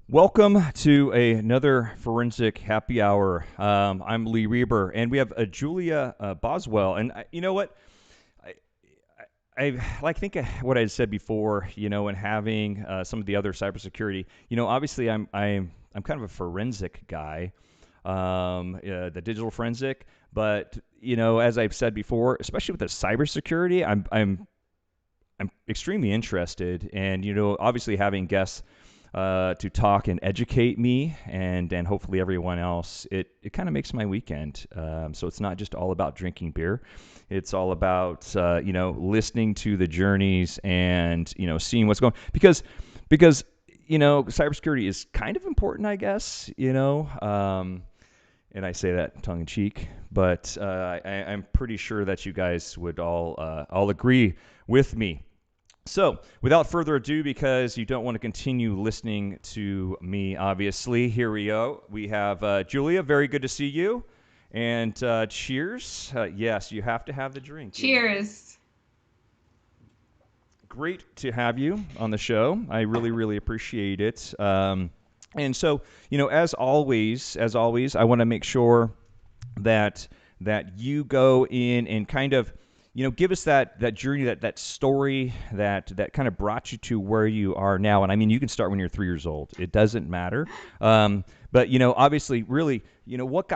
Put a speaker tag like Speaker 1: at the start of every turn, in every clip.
Speaker 1: Welcome to another forensic happy hour. I'm Lee Reber, and we have Julia Boswell. And you know what? I, I think what I said before. And having some of the other cybersecurity. Obviously, I'm kind of a forensic guy, the digital forensic. But as I've said before, especially with the cybersecurity, I'm extremely interested, and obviously having guests to talk and educate me and hopefully everyone else, it kind of makes my weekend. So it's not just all about drinking beer. It's all about listening to the journeys and seeing what's going, because cybersecurity is kind of important, I guess. And I say that tongue in cheek, but I'm pretty sure that you guys would all agree with me. So, without further ado, because you don't want to continue listening to me, obviously, here we go. We have Julia. Very good to see you. And cheers. Yes, you have to have the drink.
Speaker 2: Cheers.
Speaker 1: Great to have you on the show. I really, really appreciate it. And so, as always, I want to make sure that you go in and kind of give us that journey, that story that kind of brought you to where you are now. And I mean, you can start when you're 3 years old. It doesn't matter. But obviously, really, what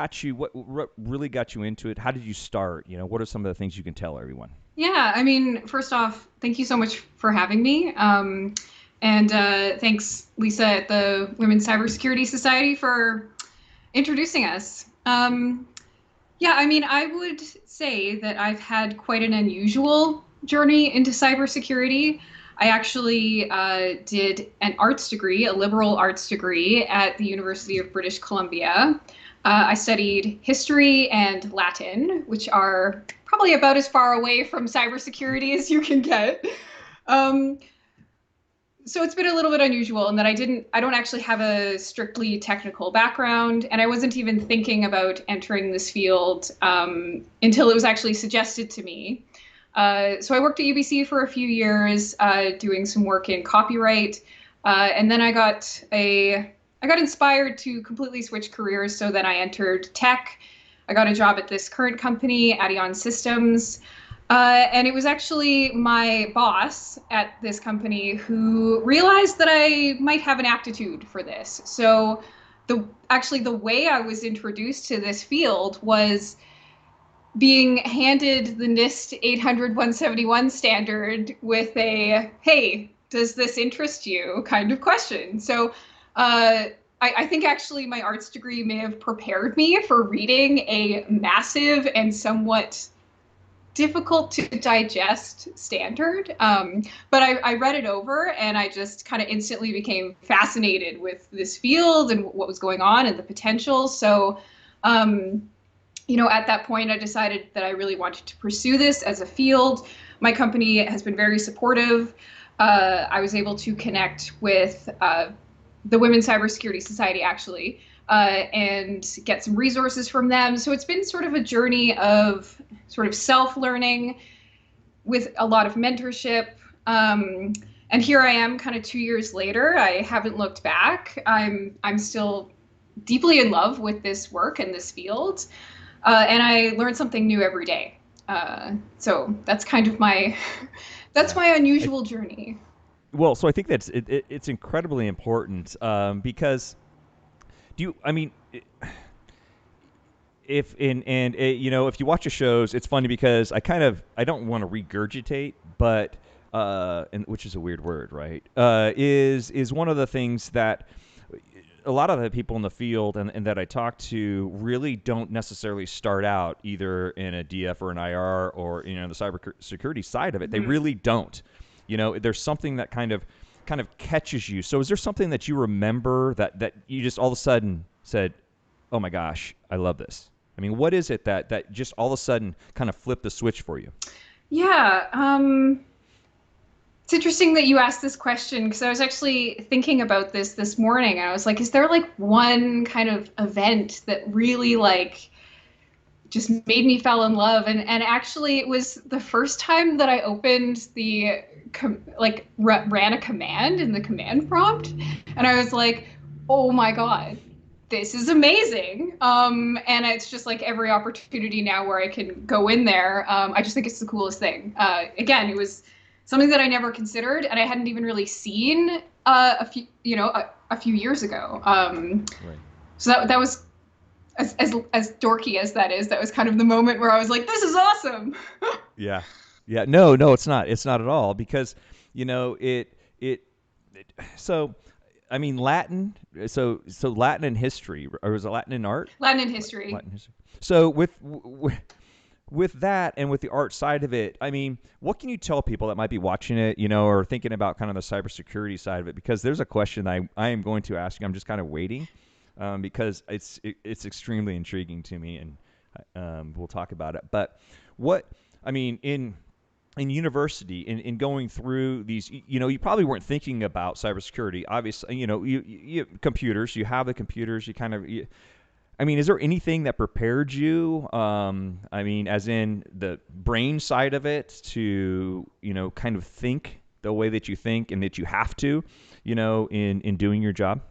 Speaker 1: really got you into it? How did you start? What are some of the things you can tell everyone?
Speaker 2: Yeah, I mean, first off, thank you so much for having me. And thanks, Lisa at the Women's Cybersecurity Society for introducing us. Yeah, I mean, I would say that I've had quite an unusual journey into cybersecurity. I actually did an arts degree, a liberal arts degree at the University of British Columbia. I studied history and Latin, which are probably about as far away from cybersecurity as you can get. Um, so it's been a little bit unusual in that I don't actually have a strictly technical background, and I wasn't even thinking about entering this field until it was actually suggested to me. So I worked at UBC for a few years, doing some work in copyright, and then I got inspired to completely switch careers. So then I entered tech. I got a job at this current company, Addion Systems. And it was actually my boss at this company who realized that I might have an aptitude for this. So the way I was introduced to this field was being handed the NIST 800-171 standard with a, hey, does this interest you kind of question. So I think actually my arts degree may have prepared me for reading a massive and somewhat difficult to digest standard. But I read it over and I just kind of instantly became fascinated with this field and what was going on and the potential. So, at that point, I decided that I really wanted to pursue this as a field. My company has been very supportive. I was able to connect with the Women's Cybersecurity Society, actually, and get some resources from them. So it's been sort of a journey of sort of self-learning with a lot of mentorship. And here I am kind of 2 years later. I haven't looked back. I'm still deeply in love with this work and this field. And I learn something new every day. So that's kind of that's
Speaker 1: Yeah.
Speaker 2: my
Speaker 1: I,
Speaker 2: unusual journey.
Speaker 1: well, so I think it's incredibly important, because do you? I mean, if in and if you watch the shows, it's funny because I don't want to regurgitate, but and which is a weird word, right? Is one of the things that a lot of the people in the field and that I talk to really don't necessarily start out either in a DF or an IR or the cyber security side of it. They
Speaker 2: Mhm.
Speaker 1: really don't. There's something that kind of catches you. So is there something that you remember that you just all of a sudden said, "Oh my gosh, I love this"? I mean, what is it that just all of a sudden kind of flipped the switch for you?
Speaker 2: Yeah. It's interesting that you asked this question because I was actually thinking about this morning. I was like, is there like one kind of event that really like just made me fall in love? And actually, it was the first time that I opened ran a command in the command prompt, and I was like, oh my God, this is amazing. And it's just like every opportunity now where I can go in there. I just think it's the coolest thing. Again, it was something that I never considered and I hadn't even really seen a few years ago.
Speaker 1: Right.
Speaker 2: So that was as dorky as that is, that was kind of the moment where I was like, this is awesome.
Speaker 1: Yeah. Yeah. No, no, it's not. It's not at all because, it so I mean Latin. So Latin in history, or was it Latin in art?
Speaker 2: Latin and history.
Speaker 1: Latin history. So with that and with the art side of it, I mean, what can you tell people that might be watching it, or thinking about kind of the cybersecurity side of it? Because there's a question I am going to ask you. I'm just kind of waiting, because it's extremely intriguing to me, and we'll talk about it. But what I mean in university, in going through these, you probably weren't thinking about cybersecurity. Obviously, you computers, you have the computers, you kind of. I mean, is there anything that prepared you? I mean, as in the brain side of it, to kind of think the way that you think and that you have to, in doing your job.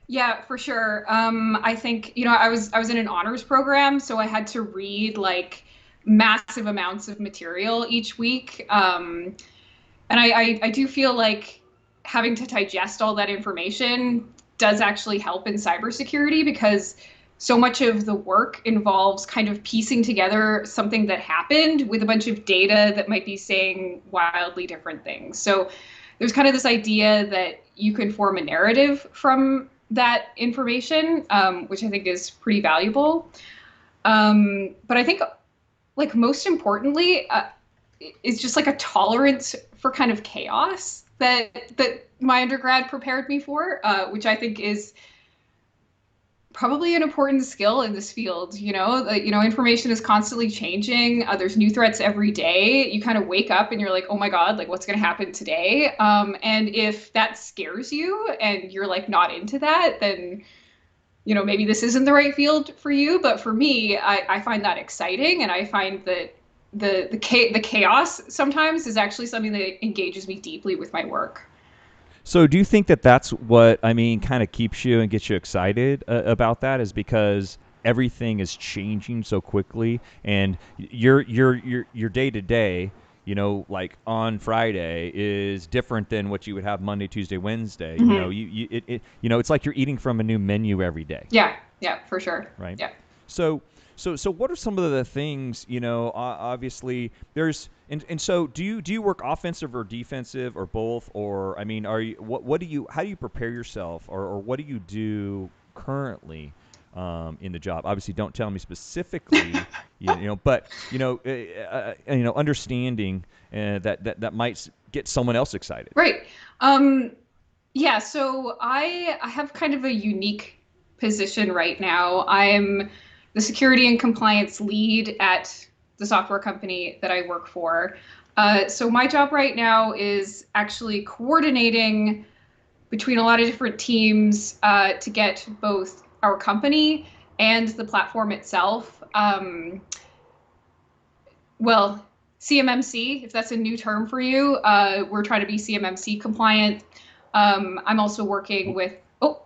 Speaker 2: Yeah, for sure. I think, I was in an honors program, so I had to read like massive amounts of material each week. And I do feel like having to digest all that information does actually help in cybersecurity because so much of the work involves kind of piecing together something that happened with a bunch of data that might be saying wildly different things. So there's kind of this idea that you can form a narrative from that information, which I think is pretty valuable. But I think, like, most importantly, is just like a tolerance for kind of chaos that my undergrad prepared me for, which I think is probably an important skill in this field. Information is constantly changing. There's new threats every day. You kind of wake up and you're like, oh my God, like what's going to happen today? And if that scares you and you're like not into that, then maybe this isn't the right field for you. But for me, I find that exciting, and I find that the chaos sometimes is actually something that engages me deeply with my work.
Speaker 1: So, do you think that that's what I mean, kind of keeps you and gets you excited about that? Is because everything is changing so quickly, and your day to day, like on Friday, is different than what you would have Monday, Tuesday, Wednesday.
Speaker 2: Mm-hmm.
Speaker 1: It's like you're eating from a new menu every day,
Speaker 2: Yeah, yeah, for sure.
Speaker 1: right?
Speaker 2: Yeah.
Speaker 1: So, so what are some of the things, obviously there's, and so do you work offensive or defensive or both? Or, I mean, are you, how do you prepare yourself, or what do you do currently, in the job? Obviously, don't tell me specifically, but, understanding, that might get someone else excited.
Speaker 2: Right. Yeah, so I have kind of a unique position right now. I'm the security and compliance lead at the software company that I work for. So my job right now is actually coordinating between a lot of different teams to get both our company and the platform itself. Well, CMMC, if that's a new term for you, we're trying to be CMMC compliant. I'm also working with, oh,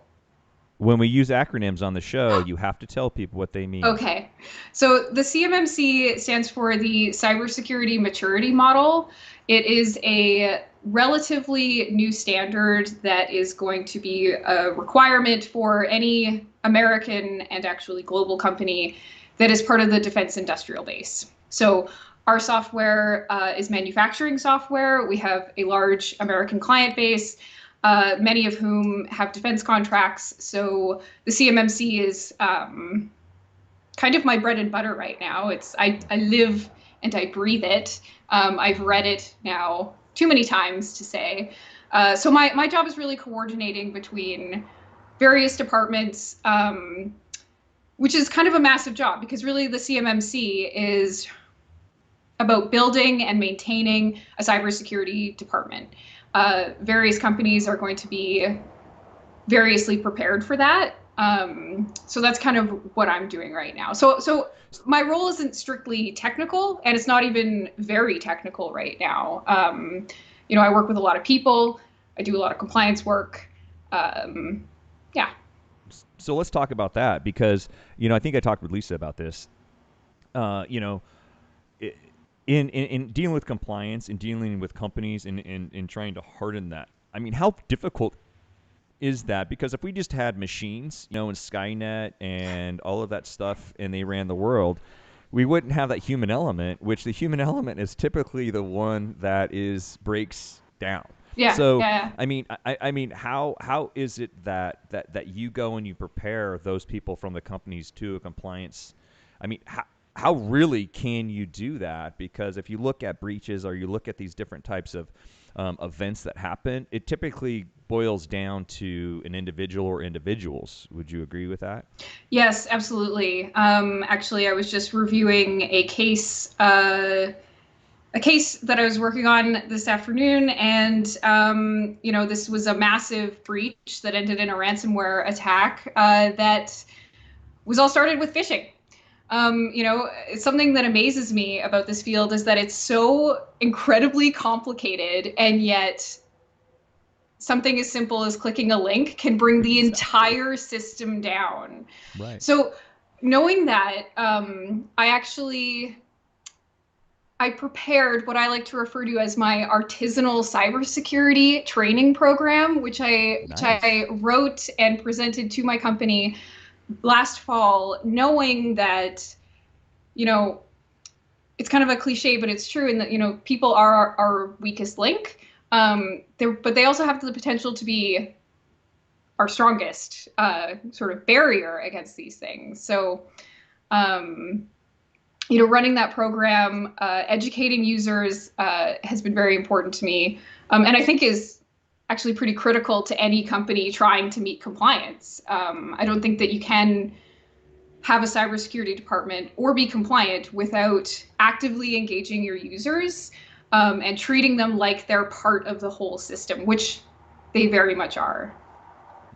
Speaker 1: When we use acronyms on the show, you have to tell people what they mean.
Speaker 2: okay. So the CMMC stands for the Cybersecurity Maturity Model. It is a relatively new standard that is going to be a requirement for any American and actually global company that is part of the defense industrial base. So our software is manufacturing software. We have a large American client base, many of whom have defense contracts. So the CMMC is kind of my bread and butter right now. I live and I breathe it. I've read it now too many times to say. So my job is really coordinating between various departments, which is kind of a massive job because really the CMMC is about building and maintaining a cybersecurity department. Various companies are going to be variously prepared for that. So that's kind of what I'm doing right now. So my role isn't strictly technical, and it's not even very technical right now. I work with a lot of people. I do a lot of compliance work. Yeah.
Speaker 1: So let's talk about that because I think I talked with Lisa about this. You know, in dealing with compliance and dealing with companies and in trying to harden that. I mean, how difficult is that? Because if we just had machines, and Skynet and all of that stuff, and they ran the world, we wouldn't have that human element, which the human element is typically the one that is breaks down.
Speaker 2: Yeah,
Speaker 1: So,
Speaker 2: yeah,
Speaker 1: I mean, how is it that you go and you prepare those people from the companies to a compliance? I mean, how really can you do that? Because if you look at breaches or you look at these different types of events that happen, it typically boils down to an individual or individuals. Would you agree with that?
Speaker 2: yes, absolutely. Actually, I was just reviewing a case that I was working on this afternoon, and this was a massive breach that ended in a ransomware attack that was all started with phishing. It's something that amazes me about this field is that it's so incredibly complicated, and yet something as simple as clicking a link can bring the
Speaker 1: Exactly.
Speaker 2: entire system down.
Speaker 1: Right.
Speaker 2: So, knowing that, I prepared what I like to refer to as my artisanal cybersecurity training program, which I
Speaker 1: Nice.
Speaker 2: wrote and presented to my company last fall, knowing that you know it's kind of a cliche, but it's true in that people are our weakest link. But they also have the potential to be our strongest sort of barrier against these things. So, um, running that program, educating users has been very important to me, and I think is actually pretty critical to any company trying to meet compliance. I don't think that you can have a cybersecurity department or be compliant without actively engaging your users and treating them like they're part of the whole system, which they very much are.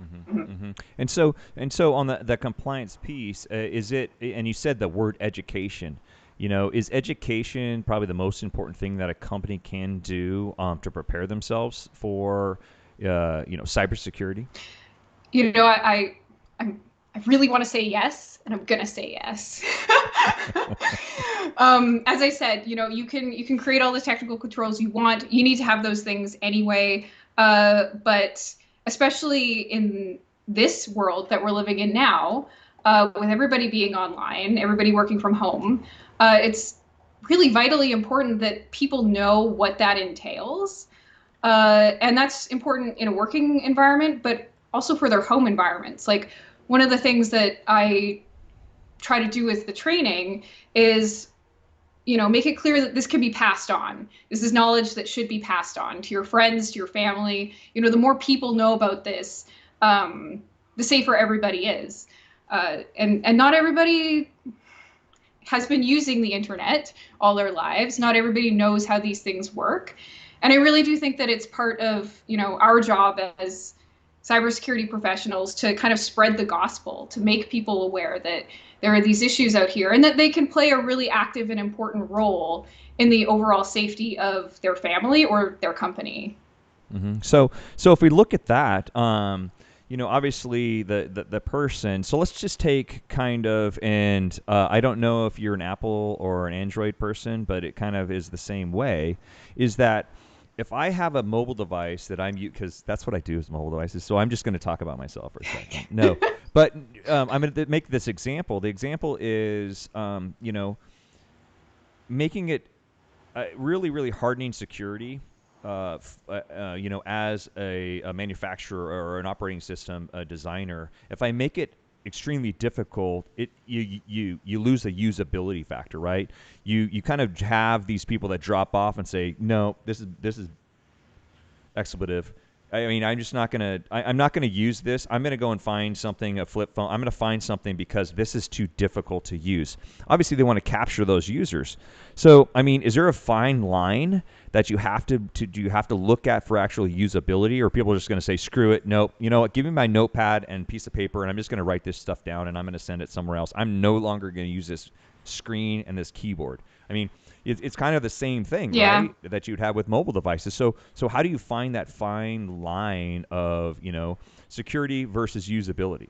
Speaker 1: Mm-hmm, mm-hmm. And so on the compliance piece, is it? And you said the word education. Is education probably the most important thing that a company can do to prepare themselves for, cybersecurity?
Speaker 2: You know, I really want to say yes, and I'm gonna say yes. As I said, you can create all the technical controls you want. You need to have those things anyway. But especially in this world that we're living in now, with everybody being online, everybody working from home, it's really vitally important that people know what that entails. And that's important in a working environment, but also for their home environments. Like one of the things that I try to do with the training is make it clear that this can be passed on. This is knowledge that should be passed on to your friends, to your family. The more people know about this, the safer everybody is. And not everybody has been using the internet all their lives. Not everybody knows how these things work. And I really do think that it's part of, our job as cybersecurity professionals to kind of spread the gospel, to make people aware that there are these issues out here and that they can play a really active and important role in the overall safety of their family or their company.
Speaker 1: So if we look at that, obviously the person. So let's just take kind of, and I don't know if you're an Apple or an Android person, but it kind of is the same way. Is that if I have a mobile device that I'm because that's what I do is mobile devices. So I'm just going to talk about myself for a second. No, but I'm going to make this example. The example is, making it really, really hardening security. As a manufacturer or an operating system designer, if I make it extremely difficult, you lose the usability factor, right? You kind of have these people that drop off and say, no, this is expletive. I mean, I'm just not gonna. I'm not gonna use this. I'm gonna go and find something, a flip phone. I'm gonna find something because this is too difficult to use. Obviously, they want to capture those users. So, I mean, is there a fine line that you have to do you have to look at for actual usability, or people are just gonna say, screw it, nope. You know what? Give me my notepad and piece of paper, and I'm just gonna write this stuff down, and I'm gonna send it somewhere else. I'm no longer gonna use this screen and this keyboard. I mean, it's kind of the same thing,
Speaker 2: Yeah.
Speaker 1: right? That you'd have with mobile devices. So how do you find that fine line of, security versus usability?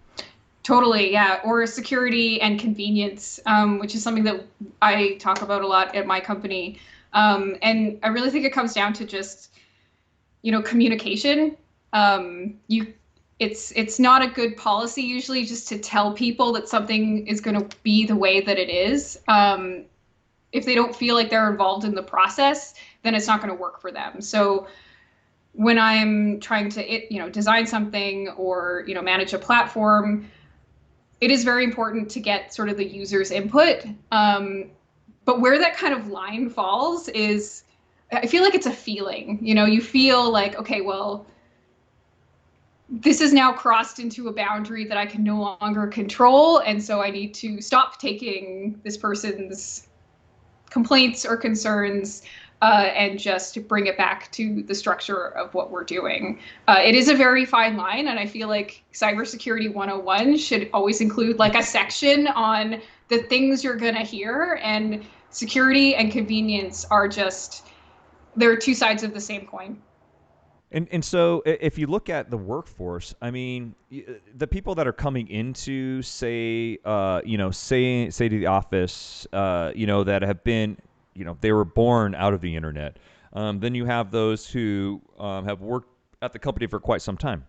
Speaker 2: Totally, yeah. Or security and convenience, which is something that I talk about a lot at my company. And I really think it comes down to just, communication. You, it's not a good policy usually just to tell people that something is going to be the way that it is. If they don't feel like they're involved in the process, then it's not going to work for them. So when I'm trying to, design something or, manage a platform, it is very important to get sort of the user's input. But where that kind of line falls is, I feel like it's a feeling. You feel like, okay, well, this is now crossed into a boundary that I can no longer control. And so I need to stop taking this person's complaints or concerns and just bring it back to the structure of what we're doing. It is a very fine line, and I feel like Cybersecurity 101 should always include like a section on the things you're going to hear, and security and convenience are just, they're two sides of the same coin.
Speaker 1: And so if you look at the workforce, I mean, the people that are coming into, say, say to the office, that have been, they were born out of the internet. Then you have those who have worked at the company for quite some time.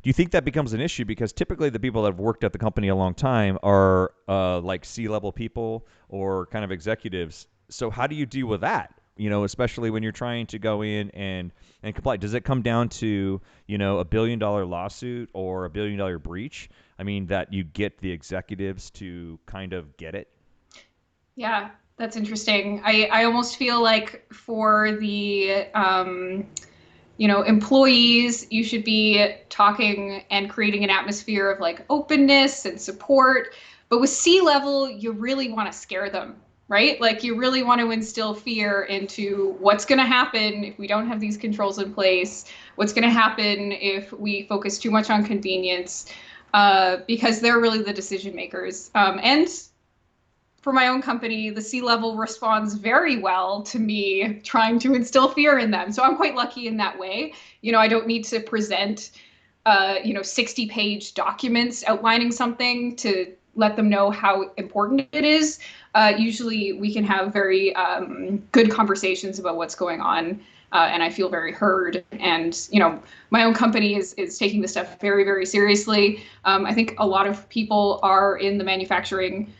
Speaker 1: Do you think that becomes an issue? Because typically the people that have worked at the company a long time are like C-level people or kind of executives. So how do you deal with that? Especially when you're trying to go in and comply. Does it come down to, $1 billion lawsuit or $1 billion breach? I mean, that you get the executives to kind of get it?
Speaker 2: Yeah, that's interesting. I almost feel like for the employees, you should be talking and creating an atmosphere of like openness and support. But with C-level, you really want to scare them, right? Like you really want to instill fear into what's going to happen if we don't have these controls in place, what's going to happen if we focus too much on convenience, because they're really the decision makers. And for my own company, the C-level responds very well to me trying to instill fear in them. So I'm quite lucky in that way. I don't need to present, 60-page documents outlining something to let them know how important it is. Usually we can have very good conversations about what's going on. And I feel very heard. And, my own company is taking this stuff very, very seriously. I think a lot of people are in the manufacturing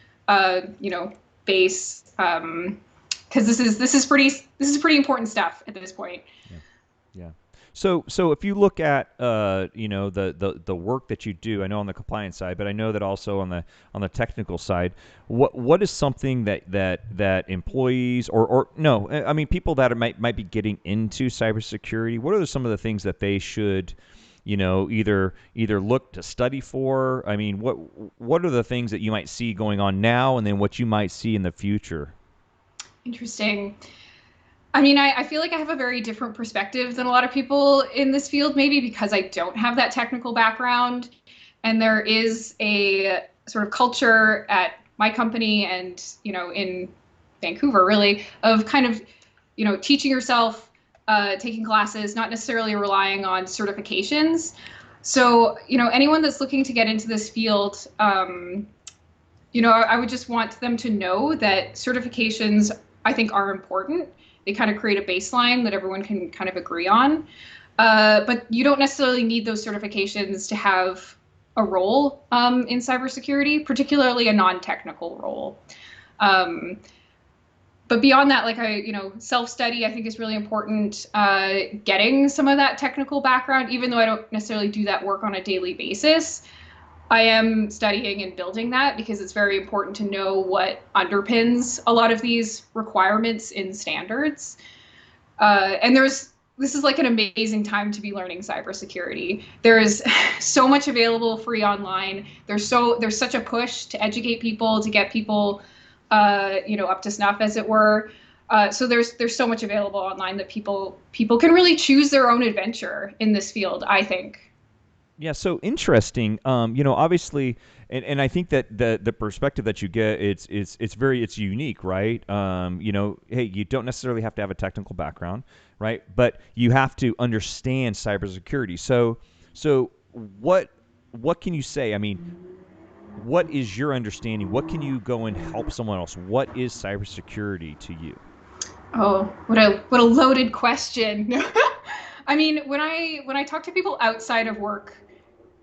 Speaker 2: base, because this is pretty important stuff at this point.
Speaker 1: Yeah. Yeah. So if you look at the work that you do, I know on the compliance side, but I know that also on the technical side, what is something that employees or no, I mean people that might be getting into cybersecurity, what are some of the things that they should either look to study for? I mean, what are the things that you might see going on now, and then what you might see in the future?
Speaker 2: Interesting. I mean, I feel like I have a very different perspective than a lot of people in this field, maybe because I don't have that technical background. And there is a sort of culture at my company and, in Vancouver, really, of kind of, teaching yourself, taking classes, not necessarily relying on certifications. So, anyone that's looking to get into this field, I would just want them to know that certifications, I think, are important. They kind of create a baseline that everyone can kind of agree on. But you don't necessarily need those certifications to have a role in cybersecurity, particularly a non-technical role. But beyond that, like self-study, I think is really important. Getting some of that technical background, even though I don't necessarily do that work on a daily basis, I am studying and building that because it's very important to know what underpins a lot of these requirements in standards. And this is like an amazing time to be learning cybersecurity. There is so much available free online. There's such a push to educate people, to get people, up to snuff, as it were. So there's so much available online that people can really choose their own adventure in this field, I think.
Speaker 1: Yeah, so interesting. Obviously, and I think that the perspective that you get, it's unique, right? Hey, you don't necessarily have to have a technical background, right? But you have to understand cybersecurity. So what can you say? I mean, what is your understanding? What can you go and help someone else? What is cybersecurity to you?
Speaker 2: Oh, what a loaded question. I mean, when I talk to people outside of work,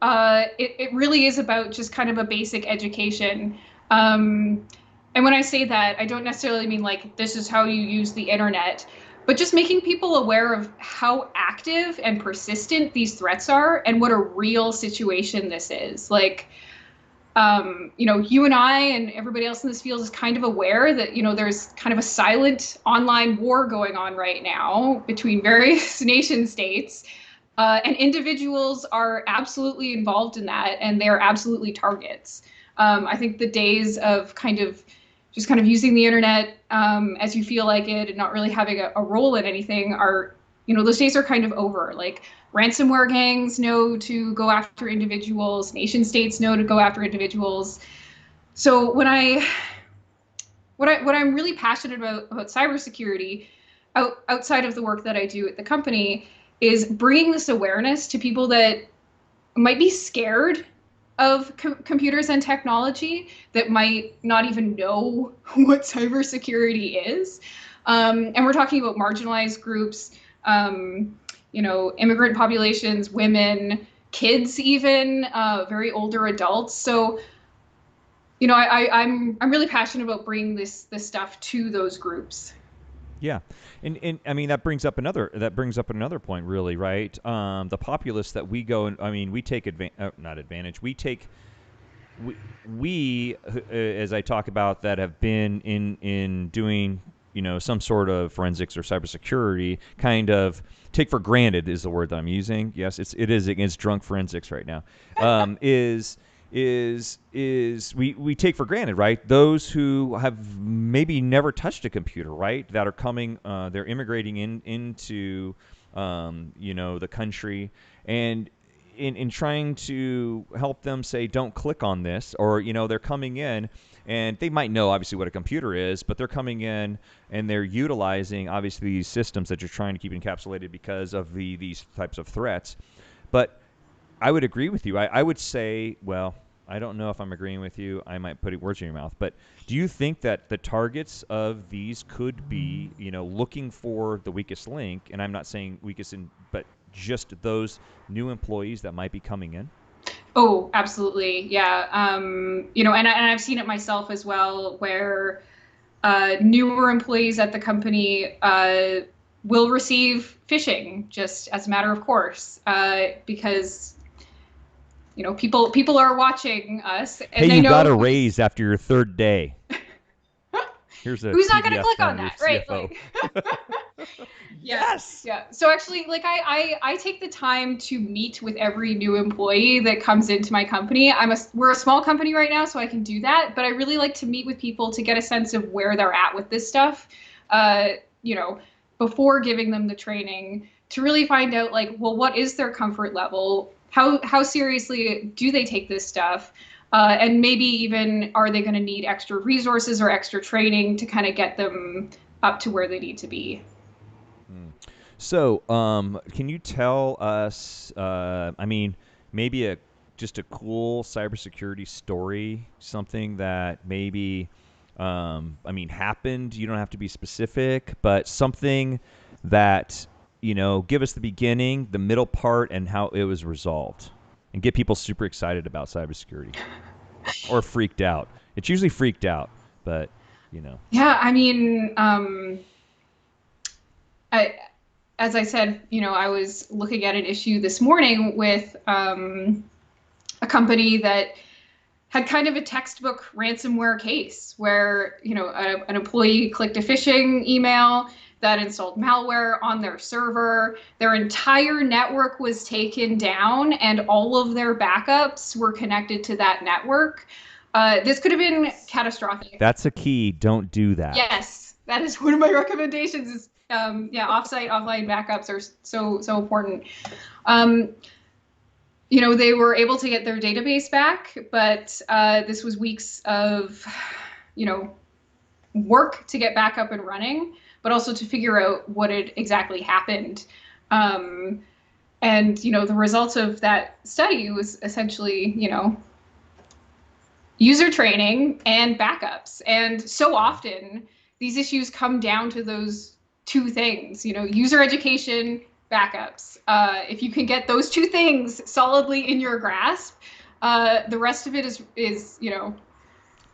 Speaker 2: it really is about just kind of a basic education. Um, and when I say that, I don't necessarily mean like this is how you use the internet, but just making people aware of how active and persistent these threats are and what a real situation this is. Like, you and I and everybody else in this field is kind of aware that, there's kind of a silent online war going on right now between various nation states. And individuals are absolutely involved in that, and they're absolutely targets. I think the days of kind of using the internet as you feel like it and not really having a role in anything are, those days are kind of over. Like ransomware gangs know to go after individuals, nation states know to go after individuals. So what I'm really passionate about cybersecurity outside of the work that I do at the company is bringing this awareness to people that might be scared of computers and technology, that might not even know what cybersecurity is. And we're talking about marginalized groups, immigrant populations, women, kids, even very older adults. So, I'm really passionate about bringing this stuff to those groups.
Speaker 1: Yeah, and I mean that brings up another point, really, right? The populace that we go and I mean we take not advantage, we as I talk about that have been in doing some sort of forensics or cybersecurity, kind of take for granted is the word that I'm using. Yes, it is against drunk forensics right now. Is we take for granted, right? Those who have maybe never touched a computer, right? That are coming, they're immigrating into the country, and in trying to help them say don't click on this, or they're coming in and they might know obviously what a computer is, but they're coming in and they're utilizing obviously these systems that you're trying to keep encapsulated because of these types of threats. But I would agree with you. I would say, well, I don't know if I'm agreeing with you. I might put words in your mouth. But do you think that the targets of these could be, looking for the weakest link? And I'm not saying weakest but just those new employees that might be coming in?
Speaker 2: Oh, absolutely. Yeah. And I've seen it myself as well, where newer employees at the company will receive phishing just as a matter of course, because people are watching us
Speaker 1: Hey,
Speaker 2: and they
Speaker 1: you got
Speaker 2: know
Speaker 1: a
Speaker 2: who's
Speaker 1: raise after your third day. Here's a
Speaker 2: who's not going to
Speaker 1: PDF
Speaker 2: click on
Speaker 1: from your
Speaker 2: that, right?
Speaker 1: CFO.
Speaker 2: Like, yeah,
Speaker 1: Yes.
Speaker 2: yeah. So actually, like I take the time to meet with every new employee that comes into my company. We're a small company right now, so I can do that. But I really like to meet with people to get a sense of where they're at with this stuff. Uh, you know, before giving them the training to really find out like, well, what is their comfort level? How seriously do they take this stuff? And maybe even are they going to need extra resources or extra training to kind of get them up to where they need to be?
Speaker 1: Hmm. So, can you tell us? I mean, maybe just a cool cybersecurity story, something that maybe, I mean, happened. You don't have to be specific, but something that give us the beginning, the middle part, and how it was resolved, and get people super excited about cybersecurity or freaked out. It's usually freaked out, but you know.
Speaker 2: Yeah, I mean, I, as I said, I was looking at an issue this morning with a company that had kind of a textbook ransomware case where, an employee clicked a phishing email that installed malware on their server. Their entire network was taken down, and all of their backups were connected to that network. This could have been catastrophic.
Speaker 1: That's a key. Don't do that.
Speaker 2: Yes, that is one of my recommendations. Is yeah, offsite, offline backups are so important. Um, they were able to get their database back, but this was weeks of, you know, work to get back up and running, but also to figure out what had exactly happened. Um, and the results of that study was essentially, user training and backups. And so often these issues come down to those two things, user education, backups. If you can get those two things solidly in your grasp, the rest of it is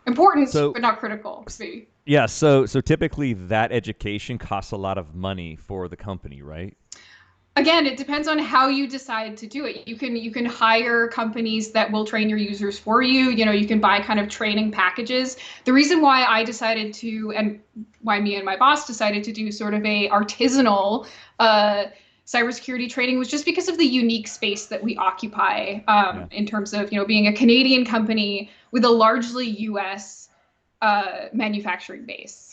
Speaker 2: important,
Speaker 1: So
Speaker 2: but not critical, maybe.
Speaker 1: yeah, so typically that education costs a lot of money for the company, right?
Speaker 2: Again, it depends on how you decide to do it. You can hire companies that will train your users for you. You can buy kind of training packages. The reason why I decided to, and why me and my boss decided to do sort of a artisanal cybersecurity training, was just because of the unique space that we occupy,
Speaker 1: Yeah.
Speaker 2: in terms of being a Canadian company with a largely U.S. Manufacturing base.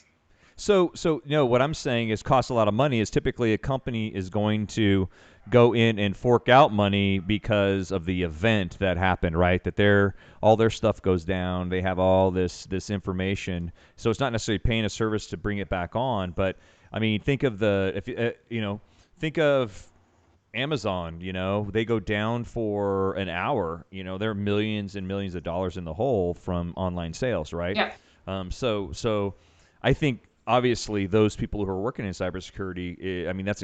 Speaker 1: So what I'm saying is costs a lot of money is typically a company is going to go in and fork out money because of the event that happened, right? That all their stuff goes down. They have all this information. So it's not necessarily paying a service to bring it back on, but I mean, think of the if think of Amazon, they go down for an hour, they're millions and millions of dollars in the hole from online sales, right?
Speaker 2: Yeah.
Speaker 1: So I think obviously those people who are working in cybersecurity, I mean, that's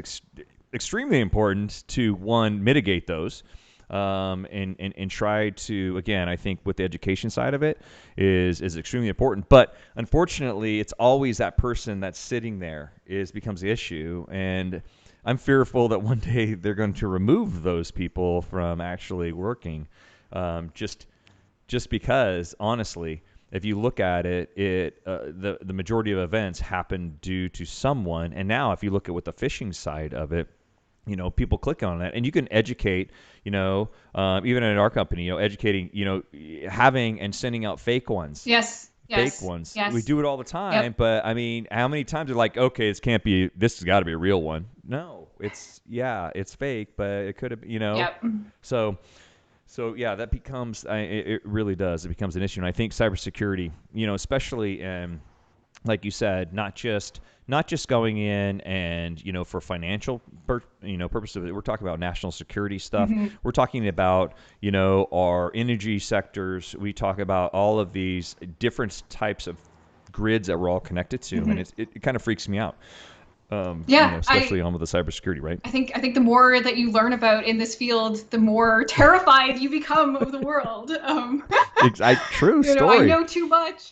Speaker 1: extremely important to one, mitigate those. And try to, again, I think with the education side of it is extremely important. But unfortunately, it's always that person that's sitting there becomes the issue. And I'm fearful that one day they're going to remove those people from actually working, just because, honestly, if you look at it, the majority of events happen due to someone. And now, if you look at what the phishing side of it, people click on that, and you can educate, even in our company, educating, having and sending out fake ones.
Speaker 2: Yes.
Speaker 1: Fake
Speaker 2: Yes.
Speaker 1: ones. We
Speaker 2: Yes.
Speaker 1: do it all the time,
Speaker 2: Yep.
Speaker 1: but I mean, how many times are like, okay, this has got to be a real one. No, it's fake, but it could have,
Speaker 2: Yep.
Speaker 1: so yeah, that becomes, it really does. It becomes an issue. And I think cybersecurity, especially like you said, not just going in and for financial purposes. We're talking about national security stuff.
Speaker 2: Mm-hmm.
Speaker 1: We're talking about our energy sectors. We talk about all of these different types of grids that we're all connected to,
Speaker 2: Mm-hmm.
Speaker 1: and it kind of freaks me out.
Speaker 2: Yeah,
Speaker 1: Especially on with the cybersecurity, right?
Speaker 2: I think the more that you learn about in this field, the more terrified you become of the world.
Speaker 1: True
Speaker 2: I
Speaker 1: story.
Speaker 2: know too much.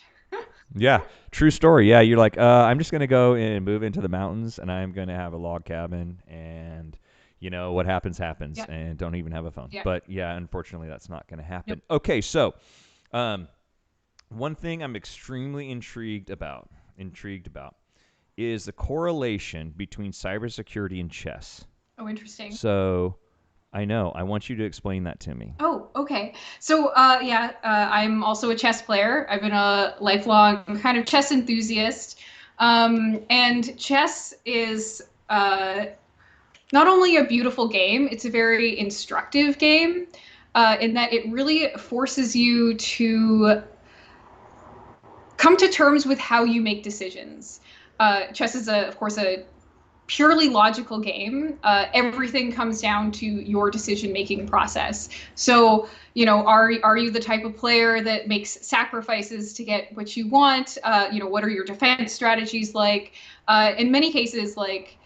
Speaker 1: Yeah, true story. Yeah, you're like, I'm just gonna go and move into the mountains, and I'm gonna have a log cabin, and what happens happens,
Speaker 2: Yep.
Speaker 1: and don't even have a phone.
Speaker 2: Yep.
Speaker 1: But yeah, unfortunately, that's not gonna
Speaker 2: Yep.
Speaker 1: happen. Okay, so um, one thing I'm extremely intrigued about, is the correlation between cybersecurity and chess.
Speaker 2: Oh, interesting.
Speaker 1: So I know I want you to explain that to me.
Speaker 2: Oh, okay. So, yeah, I'm also a chess player. I've been a lifelong kind of chess enthusiast. And chess is not only a beautiful game, it's a very instructive game, in that it really forces you to come to terms with how you make decisions. Chess is, of course, a purely logical game. Everything comes down to your decision-making process. So, are you the type of player that makes sacrifices to get what you want? What are your defense strategies like? In many cases, like,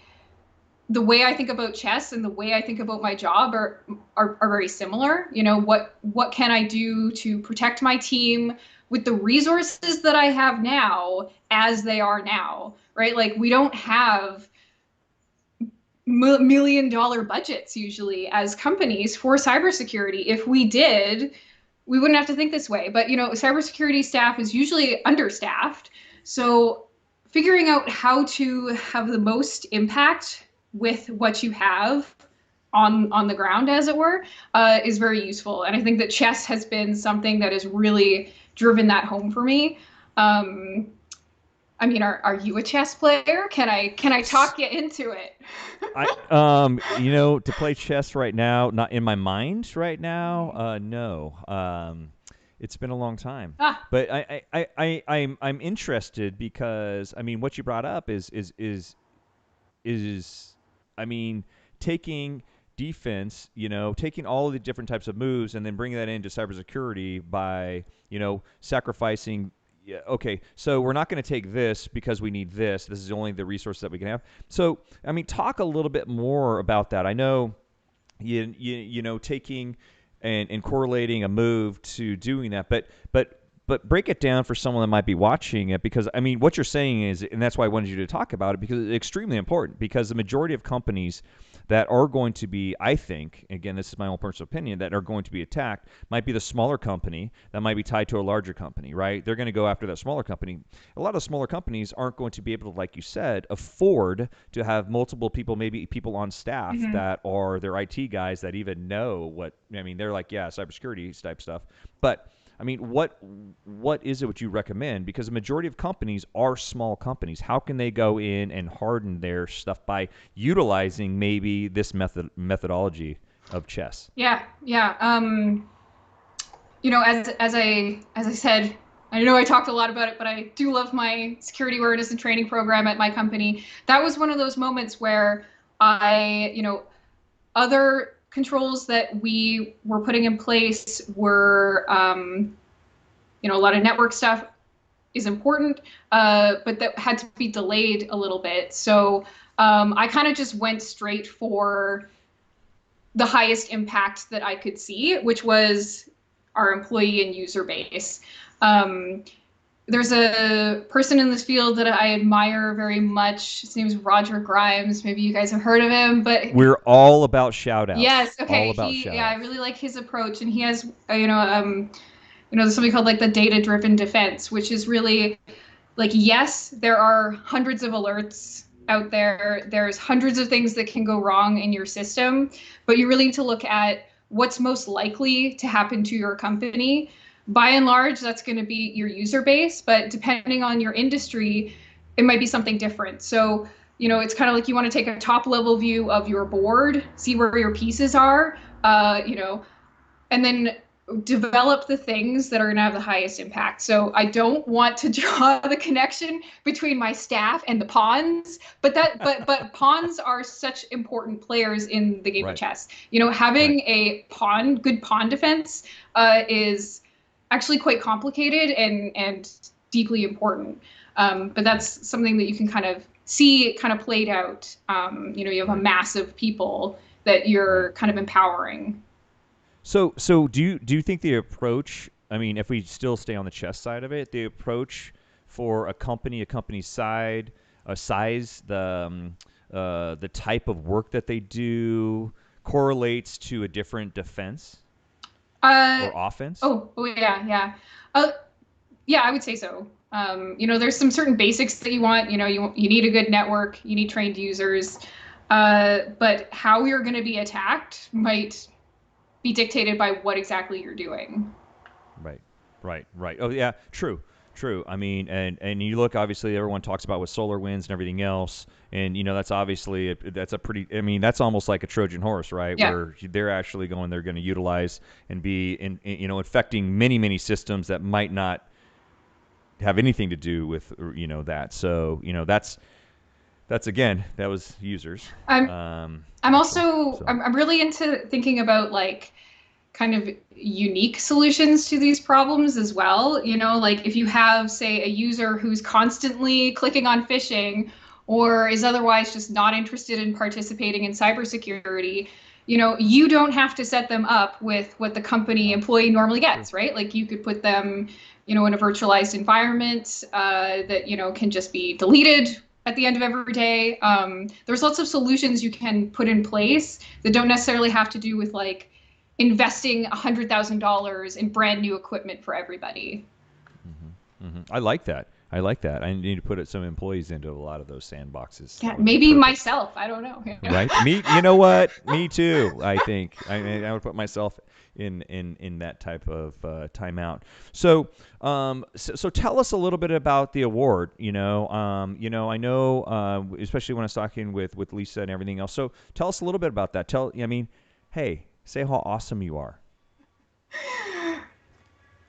Speaker 2: the way I think about chess and the way I think about my job are very similar. What can I do to protect my team with the resources that I have now as they are now, right? Like, we don't have $1 million budgets usually as companies for cybersecurity. If we did, we wouldn't have to think this way. But cybersecurity staff is usually understaffed. So figuring out how to have the most impact with what you have on the ground, as it were, is very useful. And I think that chess has been something that has really driven that home for me. Um, I mean, are you a chess player? Can I talk you into it?
Speaker 1: To play chess right now, not in my mind right now. No. It's been a long time,
Speaker 2: Ah,
Speaker 1: but I'm interested because I mean, what you brought up is I mean, taking defense, taking all of the different types of moves and then bringing that into cybersecurity by, sacrificing. Yeah, okay, so we're not going to take this because we need this. This is only the resource that we can have. So, I mean, talk a little bit more about that. I know taking and correlating a move to doing that, but break it down for someone that might be watching it, because I mean what you're saying is, and that's why I wanted you to talk about it, because it's extremely important, because the majority of companies that are going to be, I think, again, this is my own personal opinion, that are going to be attacked might be the smaller company that might be tied to a larger company, right? They're going to go after that smaller company. A lot of smaller companies aren't going to be able to, like you said, afford to have multiple people, maybe people on staff
Speaker 2: mhm.
Speaker 1: that are their IT guys that even know what, I mean, they're like, yeah, cybersecurity type stuff. But I mean, what is it what you recommend? Because the majority of companies are small companies. How can they go in and harden their stuff by utilizing maybe this methodology of chess?
Speaker 2: Yeah, yeah. As I said, I know I talked a lot about it, but I do love my security awareness and training program at my company. That was one of those moments where other controls that we were putting in place were, a lot of network stuff is important, but that had to be delayed a little bit. So I kind of just went straight for the highest impact that I could see, which was our employee and user base. Um, there's a person in this field that I admire very much. His name is Roger Grimes. Maybe you guys have heard of him, but
Speaker 1: We're all about shout outs.
Speaker 2: yes,
Speaker 1: All
Speaker 2: okay.
Speaker 1: about shout
Speaker 2: Yeah, I
Speaker 1: outs.
Speaker 2: really like his approach, and he has, there's something called like the data-driven defense, which is really like, yes, there are hundreds of alerts out there. There's hundreds of things that can go wrong in your system, but you really need to look at what's most likely to happen to your company. By and large, that's going to be your user base, but depending on your industry, it might be something different. So, it's kind of like you want to take a top level view of your board, see where your pieces are, and then develop the things that are going to have the highest impact. So I don't want to draw the connection between my staff and the pawns, but pawns are such important players in the game of
Speaker 1: Right.
Speaker 2: chess.
Speaker 1: Right.
Speaker 2: Having a good pawn defense is actually quite complicated and deeply important. But that's something that you can kind of see kind of played out. You have a
Speaker 1: Right.
Speaker 2: mass of people that
Speaker 1: Right.
Speaker 2: you're kind of empowering.
Speaker 1: So do you think the approach? I mean, if we still stay on the chess side of it, the approach for a company's size, the type of work that they do correlates to a different defense
Speaker 2: Uh,
Speaker 1: or offense.
Speaker 2: oh, yeah, yeah. Uh, yeah, I would say so. There's some certain basics that you want. You need a good network, you need trained users, but how you're going to be attacked might be dictated by what exactly you're doing.
Speaker 1: Right, right. Oh yeah, true, true. I mean, and you look, obviously everyone talks about with solar winds and everything else, and that's obviously that's a pretty. I mean, that's almost like a Trojan horse, right?
Speaker 2: Yeah.
Speaker 1: Where they're actually they're going to utilize and be infecting many systems that might not have anything to do with that. So that's again that was users,
Speaker 2: I'm
Speaker 1: um,
Speaker 2: I'm
Speaker 1: actually.
Speaker 2: also
Speaker 1: So
Speaker 2: I'm really into thinking about like kind of unique solutions to these problems as well. Like if you have, say, a user who's constantly clicking on phishing or is otherwise just not interested in participating in cybersecurity, you don't have to set them up with what the company
Speaker 1: no,
Speaker 2: employee normally
Speaker 1: true.
Speaker 2: gets, right? Like you could put them, in a virtualized environment that, can just be deleted at the end of every day. There's lots of solutions you can put in place that don't necessarily have to do with like investing $100,000 in brand new equipment for everybody.
Speaker 1: I like that. I like that. I need to put some employees into a lot of those sandboxes.
Speaker 2: Yeah,
Speaker 1: That would be
Speaker 2: maybe
Speaker 1: perfect.
Speaker 2: myself. I don't know.
Speaker 1: Right? Me, you know what? Me too. I think I would put myself in that type of timeout. So tell us a little bit about the award. I know, especially when I was talking with Lisa and everything else. So tell us a little bit about that. Hey, say how awesome you are.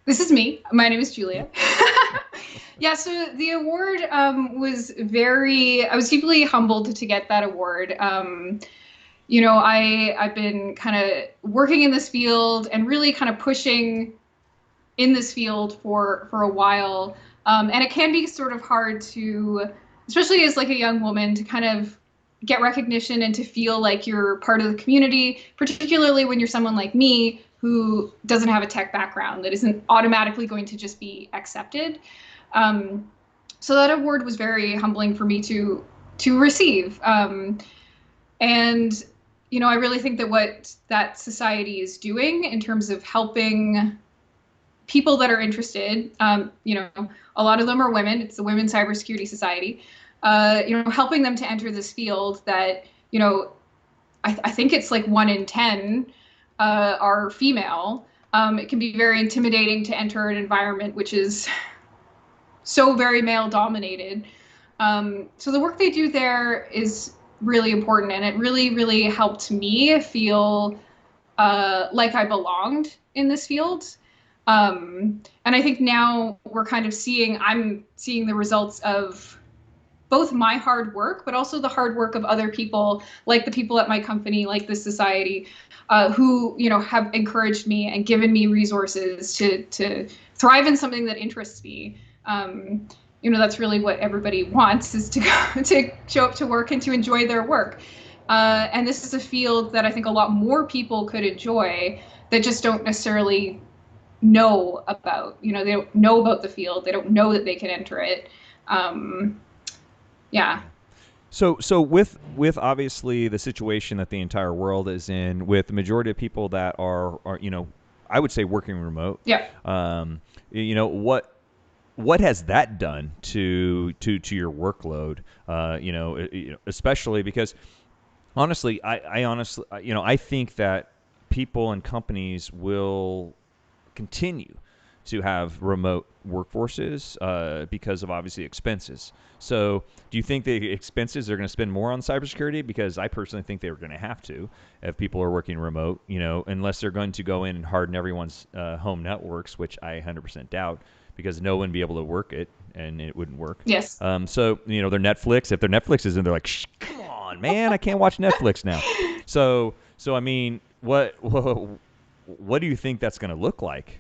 Speaker 2: This is me. My name is Julia. Yeah, so the award was I was deeply humbled to get that award. I've been kind of working in this field and really kind of pushing in this field for a while. And it can be sort of hard to, especially as like a young woman, to kind of get recognition and to feel like you're part of the community, particularly when you're someone like me who doesn't have a tech background that isn't automatically going to just be accepted. Um, so that award was very humbling for me to receive. And I really think that what that society is doing in terms of helping people that are interested, a lot of them are women. It's the Women's Cybersecurity Society. Helping them to enter this field that, I think it's like 1 in 10 are female. It can be very intimidating to enter an environment which is so very male dominated. So the work they do there is really important, and it really, really helped me feel like I belonged in this field. And I think now I'm seeing the results of both my hard work, but also the hard work of other people, like the people at my company, like the society, who have encouraged me and given me resources to thrive in something that interests me. That's really what everybody wants, is to go to show up to work and to enjoy their work. And this is a field that I think a lot more people could enjoy that just don't necessarily know about. They don't know about the field. They don't know that they can enter it. Yeah.
Speaker 1: So with obviously the situation that the entire world is in, with the majority of people that are I would say working remote.
Speaker 2: Yeah.
Speaker 1: What has that done to your workload? Especially because honestly, I honestly, I think that people and companies will continue to have remote workforces because of obviously expenses. So, do you think the expenses are going to spend more on cybersecurity? Because I personally think they're going to have to if people are working remote, unless they're going to go in and harden everyone's home networks, which I 100% doubt, because no one would be able to work it and it wouldn't work.
Speaker 2: Yes.
Speaker 1: So, their Netflix, if their Netflix is in, they're like, Shh, come on, man, I can't watch Netflix now. So I mean, what do you think that's going to look like?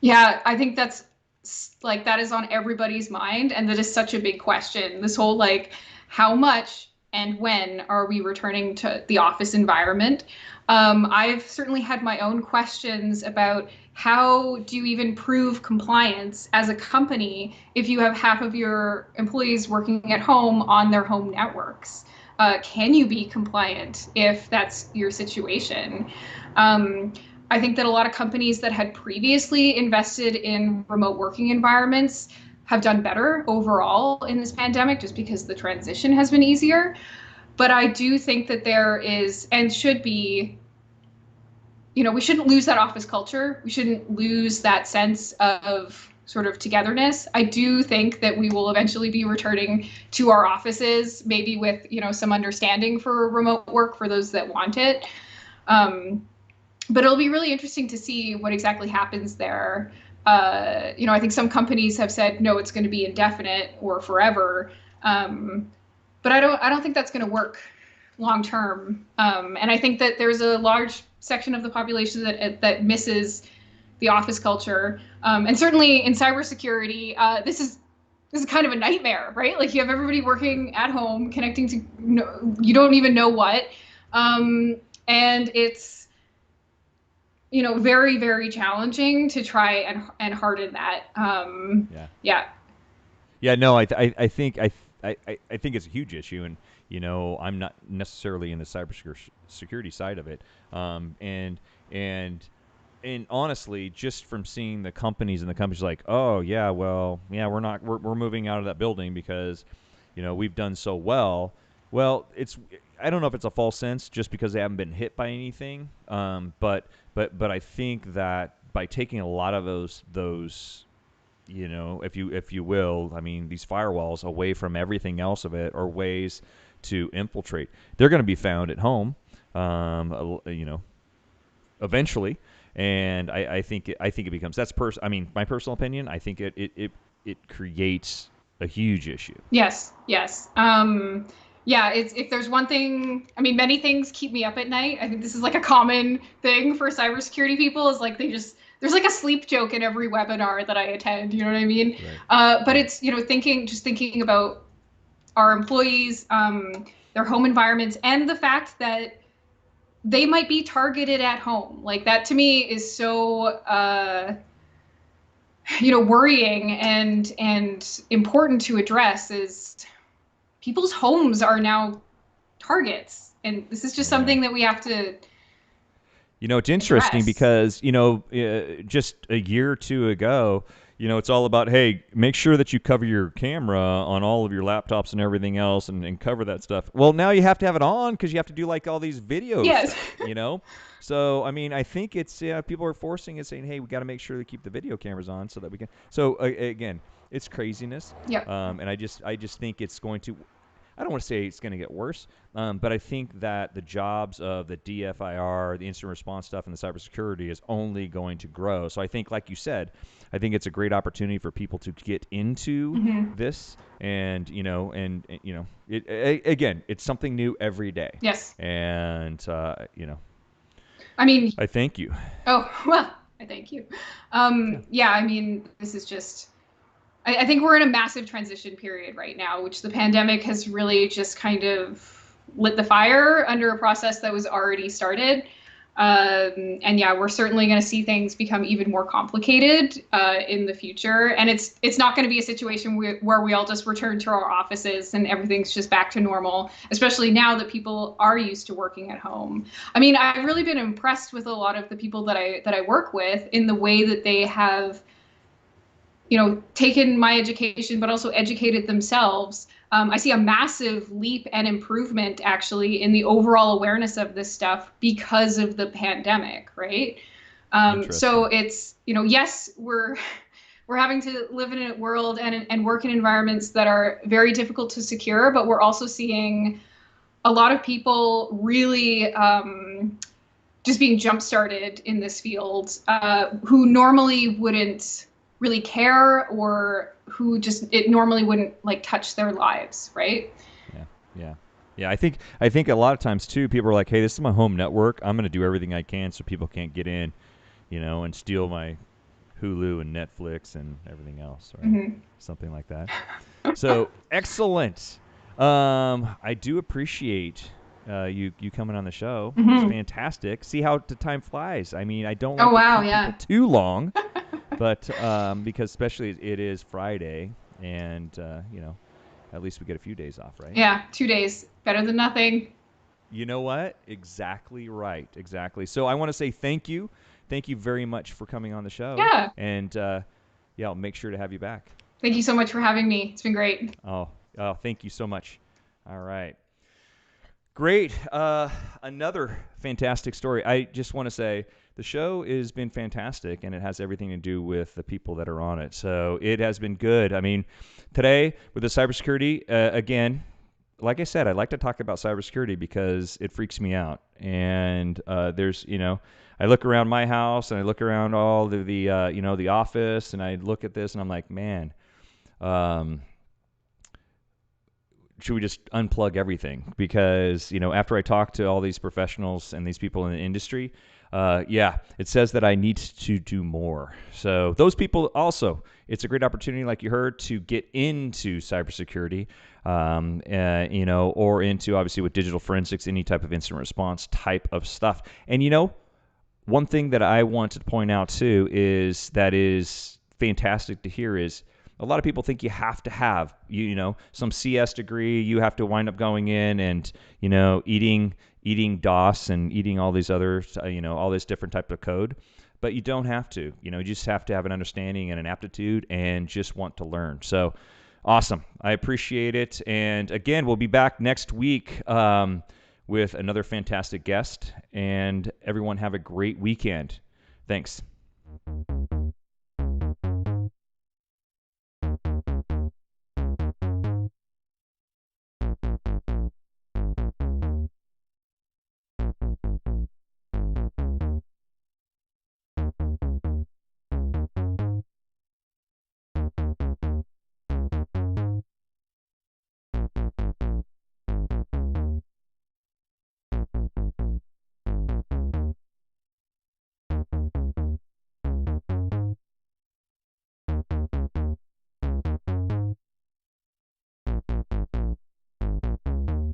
Speaker 2: Yeah, I think that is on everybody's mind, and that is such a big question. This whole like, how much and when are we returning to the office environment? I've certainly had my own questions about how do you even prove compliance as a company if you have half of your employees working at home on their home networks? Can you be compliant if that's your situation? I think that a lot of companies that had previously invested in remote working environments have done better overall in this pandemic, just because the transition has been easier. But I do think that there is and should be, we shouldn't lose that office culture. We shouldn't lose that sense of sort of togetherness. I do think that we will eventually be returning to our offices, maybe with, some understanding for remote work for those that want it. But it'll be really interesting to see what exactly happens there. I think some companies have said, no, it's going to be indefinite or forever. But I don't think that's going to work long term. And I think that there's a large section of the population that misses the office culture. And certainly in cybersecurity, this is kind of a nightmare, right? Like, you have everybody working at home, connecting to you don't even know what. And it's very, very challenging to try and harden that.
Speaker 1: Yeah.
Speaker 2: Yeah.
Speaker 1: Yeah, no, I think I think it's a huge issue, and I'm not necessarily in the cybersecurity side of it, and and honestly, just from seeing the companies and the companies like, oh yeah, well, yeah, we're moving out of that building because, we've done so well. Well, I don't know if it's a false sense just because they haven't been hit by anything. But I think that by taking a lot of those, if you will, I mean, these firewalls away from everything else of it, or ways to infiltrate, they're going to be found at home. Eventually, and I think it becomes, I mean, my personal opinion. I think it creates a huge issue.
Speaker 2: Yes, yes. Yeah, it's, if there's one thing, I mean, many things keep me up at night. I think this is like a common thing for cybersecurity people, is like there's like a sleep joke in every webinar that I attend, you know what I mean?
Speaker 1: Right.
Speaker 2: But it's, thinking about our employees, their home environments, and the fact that they might be targeted at home. Like, that to me is so worrying and important to address. Is people's homes are now targets, and this is just
Speaker 1: Yeah.
Speaker 2: something that we have to
Speaker 1: It's interesting
Speaker 2: address.
Speaker 1: because, just a year or two ago, it's all about, hey, make sure that you cover your camera on all of your laptops and everything else, and cover that stuff. Well, now you have to have it on because you have to do like all these video
Speaker 2: Yes.
Speaker 1: stuff. So, I mean, I think it's, people are forcing it, saying, hey, we got to make sure to keep the video cameras on so that we can. So, again, it's craziness.
Speaker 2: Yep.
Speaker 1: And I just think it's going to. I don't want to say it's going to get worse, but I think that the jobs of the DFIR, the incident response stuff, and the cybersecurity is only going to grow. So I think, like you said, I think it's a great opportunity for people to get into this, and again, it's something new every day.
Speaker 2: Yes.
Speaker 1: And
Speaker 2: I mean,
Speaker 1: I thank you.
Speaker 2: oh, well, I thank you.
Speaker 1: Yeah.
Speaker 2: Yeah, I mean, this is just, I think we're in a massive transition period right now, which the pandemic has really just kind of lit the fire under a process that was already started. And yeah, we're certainly going to see things become even more complicated in the future. And it's not going to be a situation where we all just return to our offices and everything's just back to normal, especially now that people are used to working at home. I mean, I've really been impressed with a lot of the people that I work with in the way that they have, taken my education, but also educated themselves. I see a massive leap and improvement actually in the overall awareness of this stuff because of the pandemic, right? So
Speaker 1: Interesting.
Speaker 2: it's, yes, we're having to live in a world and work in environments that are very difficult to secure, but we're also seeing a lot of people really just being jump started in this field, who normally wouldn't really care, or who just, it normally wouldn't like touch their lives, right?
Speaker 1: Yeah. Yeah. Yeah, I think a lot of times too, people are like, "Hey, this is my home network. I'm going to do everything I can so people can't get in, and steal my Hulu and Netflix and everything else, right?
Speaker 2: Mm-hmm.
Speaker 1: Something like that." So excellent. I do appreciate you coming on the show. It's
Speaker 2: Mm-hmm.
Speaker 1: fantastic. See how the time flies. I mean, I don't
Speaker 2: Oh
Speaker 1: like to
Speaker 2: wow,
Speaker 1: keep people
Speaker 2: yeah.
Speaker 1: too long, but because especially it is Friday, and at least we get a few days off, right?
Speaker 2: Yeah, 2 days better than nothing.
Speaker 1: You know what? Exactly right. Exactly. So I want to say thank you. Thank you very much for coming on the show.
Speaker 2: Yeah,
Speaker 1: And yeah, I'll make sure to have you back.
Speaker 2: thank you so much for having me. It's been great.
Speaker 1: Oh, thank you so much. All right. Great. Another fantastic story. I just want to say the show has been fantastic, and it has everything to do with the people that are on it. So it has been good. I mean, today with the cybersecurity, again, like I said, I like to talk about cybersecurity because it freaks me out. And I look around my house and I look around all the office, and I look at this and I'm like, man, um, should we just unplug everything? Because after I talk to all these professionals and these people in the industry, yeah, it says that I need to do more. So those people also, it's a great opportunity, like you heard, to get into cybersecurity, or into, obviously, with digital forensics, any type of incident response type of stuff. And one thing that I wanted to point out too is fantastic to hear is a lot of people think you have to have some CS degree. You have to wind up going in and eating DOS and eating all these other all this different type of code. but you don't have to. You just have to have an understanding and an aptitude and just want to learn. So awesome. I appreciate it. And again, we'll be back next week with another fantastic guest. And everyone have a great weekend. Thanks.